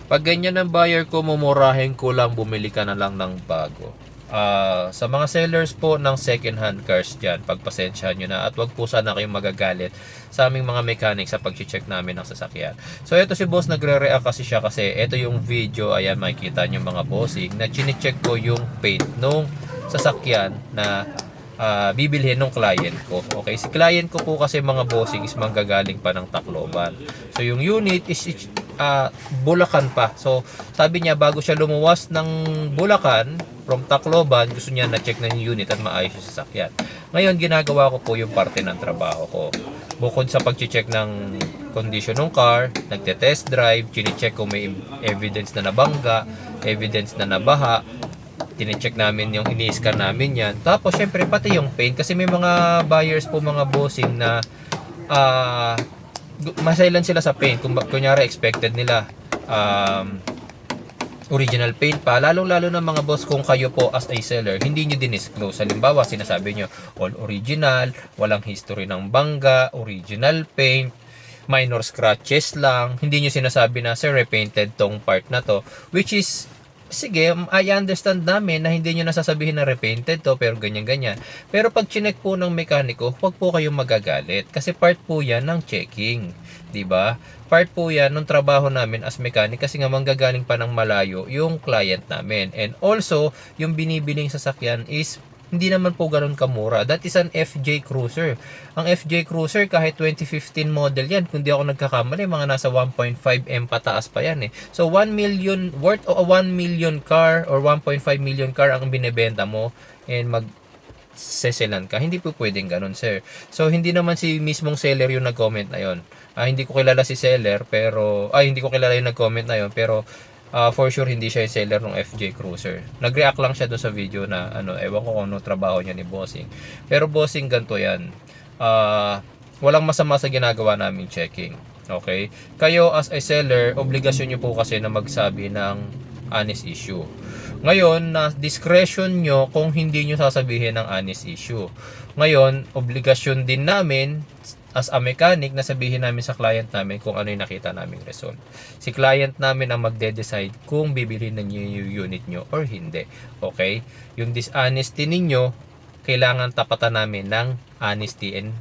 Pag ganyan ang buyer ko, mumurahin ko lang, bumili ka na lang ng bago. Sa mga sellers po ng second hand cars dyan, pagpasensyahan nyo na at wag po sana kayong magagalit sa aming mga mechanic sa pag-check namin ng sasakyan. So ito si boss, nagre-react kasi siya kasi ito yung video, ayan makikita nyo mga bossing, na chine-check ko yung paint nung sasakyan na bibilhin ng client ko. Okay, si client ko po kasi mga bossing is manggagaling pa ng Tacloban. So yung unit is Bulacan pa. So sabi niya bago siya lumuwas ng Bulacan from Tacloban, gusto niya na-check na yung unit at maayos yung sasakyan. Ngayon ginagawa ko po yung parte ng trabaho ko. Bukod sa pag-check ng condition ng car, nagte-test drive, chine-check kung may evidence na nabangga, evidence na nabaha, tine-check namin yung ini-scan namin yan. Tapos syempre pati yung paint kasi may mga buyers po mga bossing na masailan sila sa paint. Kung kunyari expected nila original paint pa, lalong lalo na mga boss kung kayo po as a seller hindi nyo dinisclose. Halimbawa sinasabi nyo all original, walang history ng bangga, original paint, minor scratches lang, hindi nyo sinasabi na sir repainted tong part na to, which is sige, I understand namin na hindi nyo nasasabihin na repainted to pero ganyan-ganyan. Pero pag chinek po ng mekaniko, huwag po kayong magagalit kasi part po yan ng checking, 'di ba? Part po yan ng trabaho namin as mechanic kasi nga manggagaling pa ng malayo yung client namin. And also, yung binibiling sasakyan is hindi naman po ganoon kamura. That is an FJ Cruiser. Ang FJ Cruiser kahit 2015 model yan, kung di ako nagkakamali, mga nasa 1.5M pataas pa yan eh. So 1 million worth o 1 million car or 1.5 million car ang binebenta mo and seselan ka. Hindi po pwedeng ganun, sir. So hindi naman si mismong seller yung nag-comment na yon. Hindi ko kilala si seller pero hindi ko kilala yung nag-comment na yon pero for sure hindi siya yung seller ng FJ Cruiser. Nag-react lang siya doon sa video na ewan ko kung ano trabaho niya ni Bossing. Pero Bossing ganito yan. Walang masama sa ginagawa naming checking. Okay? Kayo as a seller, obligasyon niyo po kasi na magsabi ng honest issue. Ngayon, na discretion nyo kung hindi nyo sasabihin ng honest issue. Ngayon, obligasyon din namin as a mechanic na sabihin namin sa client namin kung ano yung nakita naming result. Si client namin ang magde-decide kung bibilhin na nyo yung unit nyo or hindi. Okay? Yung dishonesty ninyo, kailangan tapatan namin ng honesty and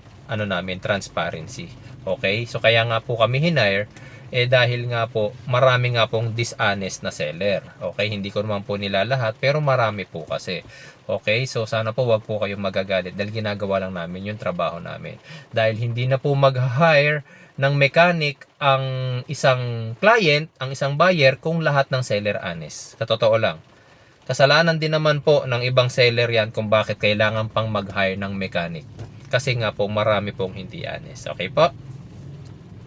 transparency. Okay? So kaya nga po kami hinire dahil nga po marami nga pong dishonest na seller. Okay, hindi ko naman po nila lahat pero marami po kasi. Okay, so sana po wag po kayong magagalit dahil ginagawa lang namin yung trabaho namin. Dahil hindi na po mag-hire ng mechanic ang isang client, ang isang buyer kung lahat ng seller honest. Sa totoo lang. Kasalanan din naman po ng ibang seller yan kung bakit kailangan pang mag-hire ng mechanic. Kasi nga po marami pong hindi honest. Okay po?